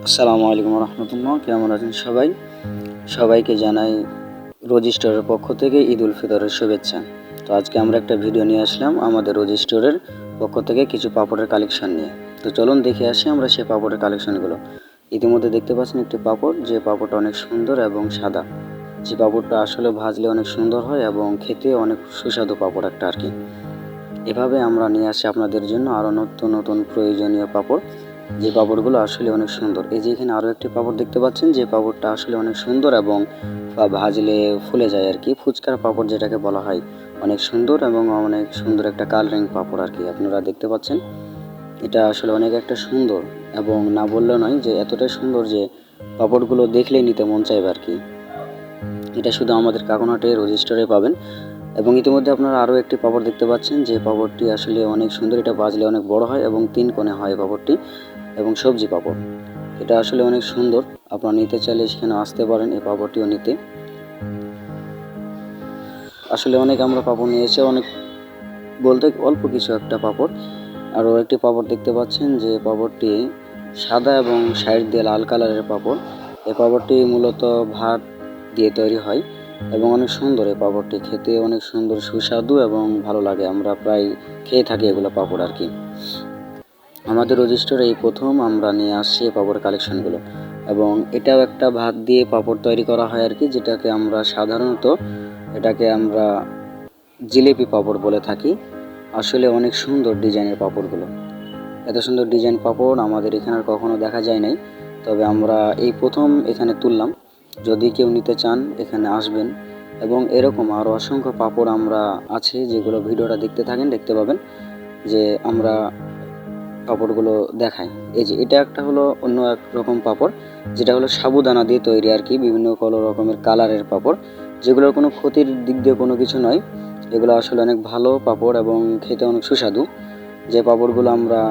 আসসালামু আলাইকুম রহমতুল্লাহ। কেমন আছেন সবাই? সবাইকে জানাই রোজ স্টোরের পক্ষ থেকে ঈদ উল ফিতরের শুভেচ্ছা। তো আজকে আমরা একটা ভিডিও নিয়ে আসলাম আমাদের রোজ স্টোরের পক্ষ থেকে কিছু পাপড়ের কালেকশন নিয়ে। তো চলুন দেখে আসি আমরা সেই পাপড়ের কালেকশনগুলো। ইতিমধ্যে দেখতে পাচ্ছেন একটি পাপড়, যে পাপড়টা অনেক সুন্দর এবং সাদা। যে পাপড়টা আসলে ভাজলে অনেক সুন্দর হয় এবং খেতে অনেক সুস্বাদু পাপড় একটা আর কি। এভাবে আমরা নিয়ে আসি আপনাদের জন্য আরও নতুন নতুন প্রয়োজনীয় পাপড়, যে পাপড়গুলো আসলে অনেক সুন্দর। এই যে এখানে আরও একটি পাপড় দেখতে পাচ্ছেন, যে পাপড়টা আসলে অনেক সুন্দর এবং ভাজলে ফুলে যায় আর কি, ফুচকার পাপড় যেটাকে বলা হয়। অনেক সুন্দর এবং অনেক সুন্দর একটা কালারিং পাপড় আর কি। আপনারা দেখতে পাচ্ছেন এটা আসলে অনেক একটা সুন্দর, এবং না বললেও নয় যে এতটাই সুন্দর যে পাপড়গুলো দেখলেই নিতে মন চাইবে আর কি। এটা শুধু আমাদের কাকনহাটে রোজ স্টোরে পাবেন। এবং ইতিমধ্যে আপনারা আরও একটি পাপড় দেখতে পাচ্ছেন, যে পাপড়টি আসলে অনেক সুন্দর। এটা ভাজলে অনেক বড় হয় এবং 3 কোণে হয় পাপড়টি, এবং সবজি পাপড়। এটা আসলে অনেক সুন্দর। আপনারা নিতে চাইলে সেখানে আসতে পারেন এই পাপড়টিও নিতে। আসলে অনেক আমরা পাপড় নিয়েছি, অনেক বলতে অল্প কিছু একটা পাপড়। আরও একটি পাপড় দেখতে পাচ্ছেন, যে পাপড়টি সাদা এবং সাইড দিয়ে লাল কালারের পাপড়। এই পাপড়টি মূলত ভাত দিয়ে তৈরি হয় এবং অনেক সুন্দর। এই পাপড়টি খেতে অনেক সুন্দর, সুস্বাদু এবং ভালো লাগে। আমরা প্রায় খেয়ে থাকি এগুলো পাপড় আর কি। আমাদের রোজ স্টোরে এই প্রথম আমরা নিয়ে আসছি এই পাপড় কালেকশনগুলো। এবং এটাও একটা ভাত দিয়ে পাপড় তৈরি করা হয় আর কি, যেটাকে আমরা সাধারণত এটাকে আমরা জিলেপি পাপড় বলে থাকি। আসলে অনেক সুন্দর ডিজাইনের পাপড়গুলো। এত সুন্দর ডিজাইন পাপড় আমাদের এখানে আর কখনো দেখা যায় নাই, তবে আমরা এই প্রথম এখানে তুললাম। যদি কেউ নিতে চান এখানে আসবেন। এবং এরকম আরও অসংখ্য পাপড় আমরা আছে, যেগুলো ভিডিওটা দেখতে থাকেন, দেখতে পাবেন যে আমরা পাপড়গুলো দেখাই। এই যে এটা একটা হলো অন্য এক রকম পাপড়, যেটা হলো সাবুদানা দিয়ে তৈরি আর কি, বিভিন্ন রকমের কালারের পাপড়, যেগুলোর কোনো ক্ষতির দিক দিয়ে কোনো কিছু নয়। এগুলো আসলে অনেক ভালো পাপড় এবং খেতে অনেক সুস্বাদু। যে পাপড়গুলো আমরা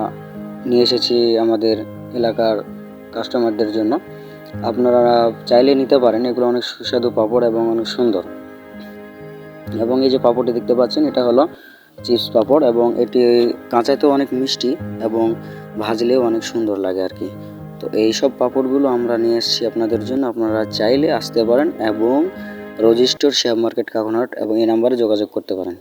নিয়ে এসেছি আমাদের এলাকার কাস্টমারদের জন্য, আপনারা চাইলে নিতে পারেন। এগুলো অনেক সুস্বাদু পাপড় এবং অনেক সুন্দর। এবং এই যে পাপড়টি দেখতে পাচ্ছেন, এটা হলো চিপস পাপড়, এবং এটি কাঁচাতেও অনেক মিষ্টি এবং ভাজলেও অনেক সুন্দর লাগে আর কি। তো এই সব পাপড়গুলো আমরা নিয়ে এসেছি আপনাদের জন্য। আপনারা চাইলে আসতে পারেন এবং রোজ স্টোর শেয়ার মার্কেট কাকনহাট এবং এই নাম্বারে যোগাযোগ করতে পারেন।